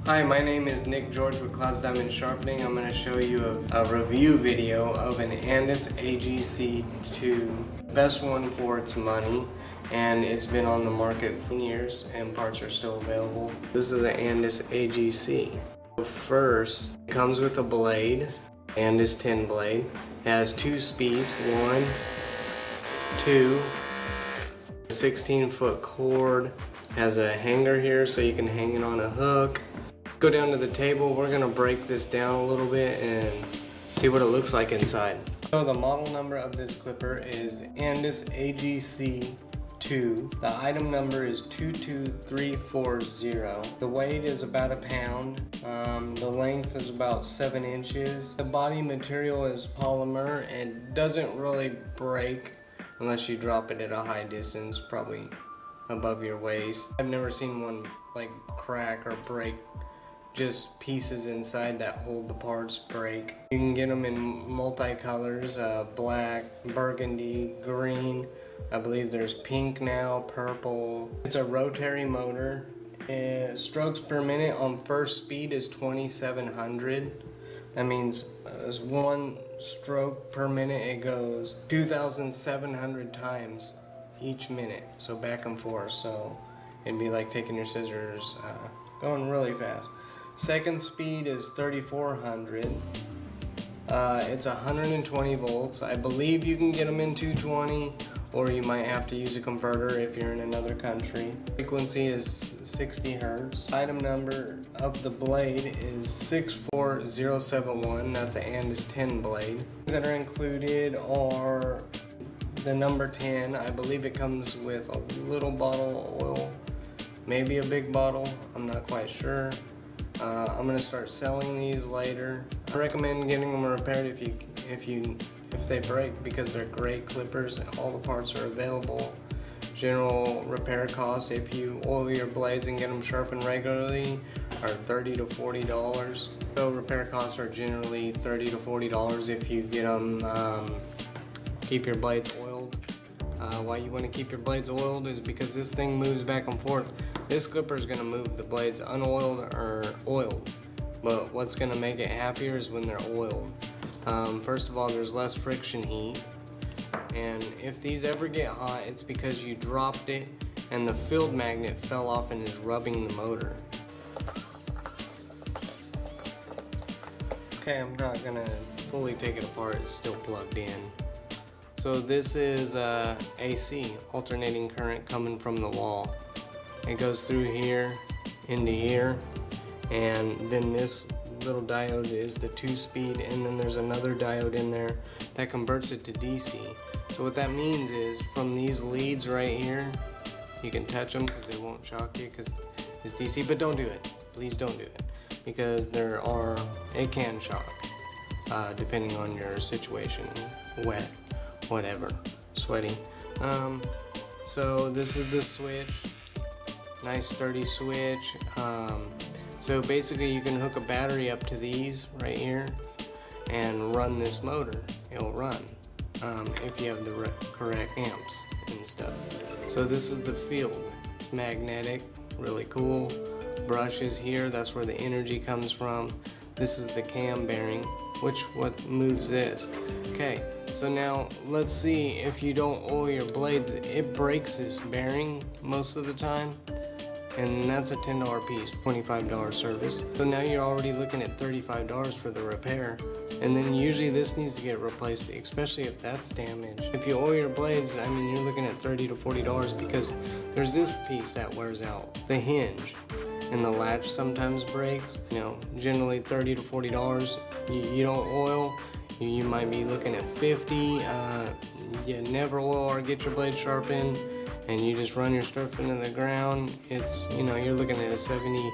Hi, my name is Nick George with Clouds Diamond Sharpening. I'm going to show you a review video of an Andis AGC 2, best one for its money, and it's been on the market for years and parts are still available. This is the Andis AGC. First, it comes with a blade, Andis 10 blade. It has 2 speeds, 1, 2, 16-foot cord. Has a hanger here so you can hang it on a hook. Go down to the table. We're gonna break this down a little bit and see what it looks like inside. So the model number of this clipper is Andis AGC 2. The item number is 22340. The weight is about a pound. The length is about 7 inches. The body material is polymer and doesn't really break unless you drop it at a high distance, probably above your waist. I've never seen one like crack or break. Just pieces inside that hold the parts break. You can get them in multicolors, black, burgundy, green. I believe there's pink now, purple. It's a rotary motor. Strokes per minute on first speed is 2,700. That means as 1 stroke per minute, it goes 2,700 times each minute. So back and forth. So it'd be like taking your scissors, going really fast. Second speed is 3,400. It's 120 volts. I believe you can get them in 220, or you might have to use a converter if you're in another country. Frequency is 60 hertz. Item number of the blade is 64071. That's an Andis 10 blade. Things that are included are the number 10. I believe it comes with a little bottle of oil, maybe a big bottle. I'm not quite sure. I'm gonna start selling these later. I recommend getting them repaired if they break, because they're great clippers. All the parts are available. General repair costs, if you oil your blades and get them sharpened regularly, are $30 to $40. So repair costs are generally $30 to $40 if you get them. Keep your blades oiled. Why you want to keep your blades oiled is because this thing moves back and forth. This clipper is going to move the blades unoiled or oiled, but what's going to make it happier is when they're oiled. First of all, there's less friction heat, and if these ever get hot, it's because you dropped it and the field magnet fell off and is rubbing the motor. Okay, I'm not going to fully take it apart, it's still plugged in. So this is AC, alternating current coming from the Wahl. It goes through here, into here, and then this little diode is the 2-speed, and then there's another diode in there that converts it to DC. So what that means is, from these leads right here, you can touch them because they won't shock you because it's DC, but don't do it. Please don't do it, because it can shock, depending on your situation, wet, whatever, sweaty. So this is the switch. Nice sturdy switch. So basically you can hook a battery up to these right here and run this motor. It'll run if you have the correct amps and stuff. So this is the field. It's magnetic, really cool. Brushes here, that's where the energy comes from. This is the cam bearing, what moves this. Okay, so now let's see, if you don't oil your blades, it breaks this bearing most of the time. And that's a $10 piece, $25 service. So now you're already looking at $35 for the repair. And then usually this needs to get replaced, especially if that's damaged. If you oil your blades, I mean, you're looking at $30 to $40 because there's this piece that wears out, the hinge. And the latch sometimes breaks. You know, generally $30 to $40. You don't oil, you might be looking at $50. You never oil or get your blade sharpened, and you just run your stuff into the ground, it's, you're looking at a $70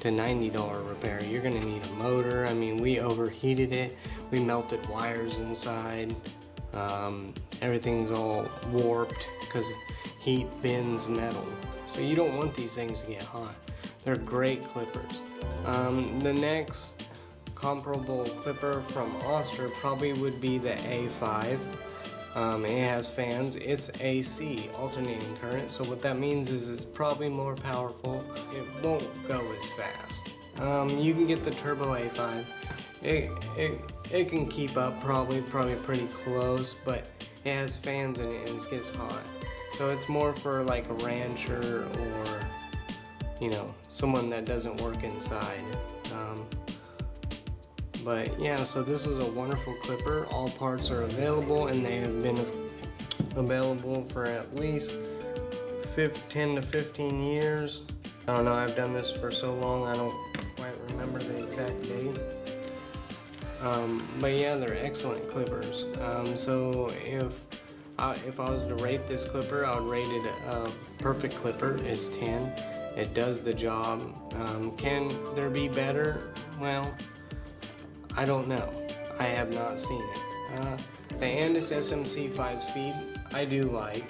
to $90 repair. You're gonna need a motor. I mean, we overheated it. We melted wires inside. Everything's all warped because heat bends metal. So you don't want these things to get hot. They're great clippers. The next comparable clipper from Oster probably would be the A5. It has fans. It's AC, alternating current, so what that means is it's probably more powerful. It won't go as fast. You can get the Turbo A5. It can keep up probably pretty close, but it has fans in it and it gets hot. So it's more for like a rancher or, you know, someone that doesn't work inside. But yeah, so this is a wonderful clipper. All parts are available, and they have been available for at least 10 to 15 years. I don't know, I've done this for so long I don't quite remember the exact date. But yeah, they're excellent clippers. So if I was to rate this clipper, I would rate it a perfect clipper. Is 10. It does the job. Can there be better? Well, I don't know. I have not seen it. The Andis SMC 5-speed I do like.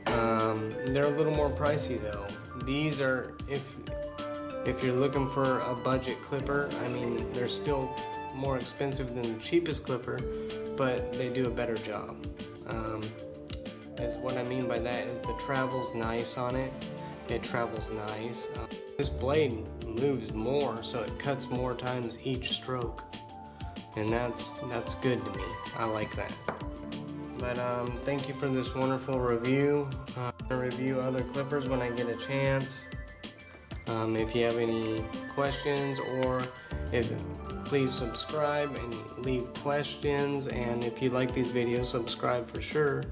They're a little more pricey though. These are, if you're looking for a budget clipper, I mean, they're still more expensive than the cheapest clipper, but they do a better job. Is what I mean by that is the travel's nice on it. It travels nice. This blade moves more, so it cuts more times each stroke, and that's good to me. I like that. But thank you for this wonderful review. I'm gonna review other clippers when I get a chance. If you have any questions, or please subscribe and leave questions. And if you like these videos, subscribe for sure,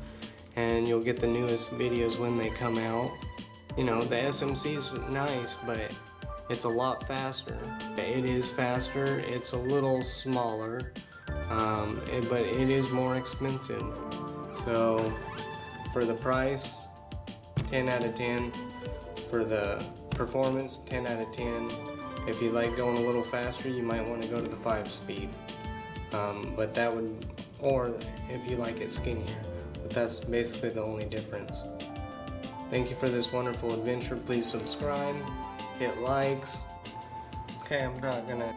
and you'll get the newest videos when they come out. You know, the SMC is nice, but it's a lot faster. It is faster, it's a little smaller, but it is more expensive. So for the price, 10 out of 10. For the performance, 10 out of 10. If you like going a little faster, you might want to go to the 5-speed. But that would, or if you like it skinnier. But that's basically the only difference. Thank you for this wonderful adventure. Please subscribe, hit likes. Okay, I'm not gonna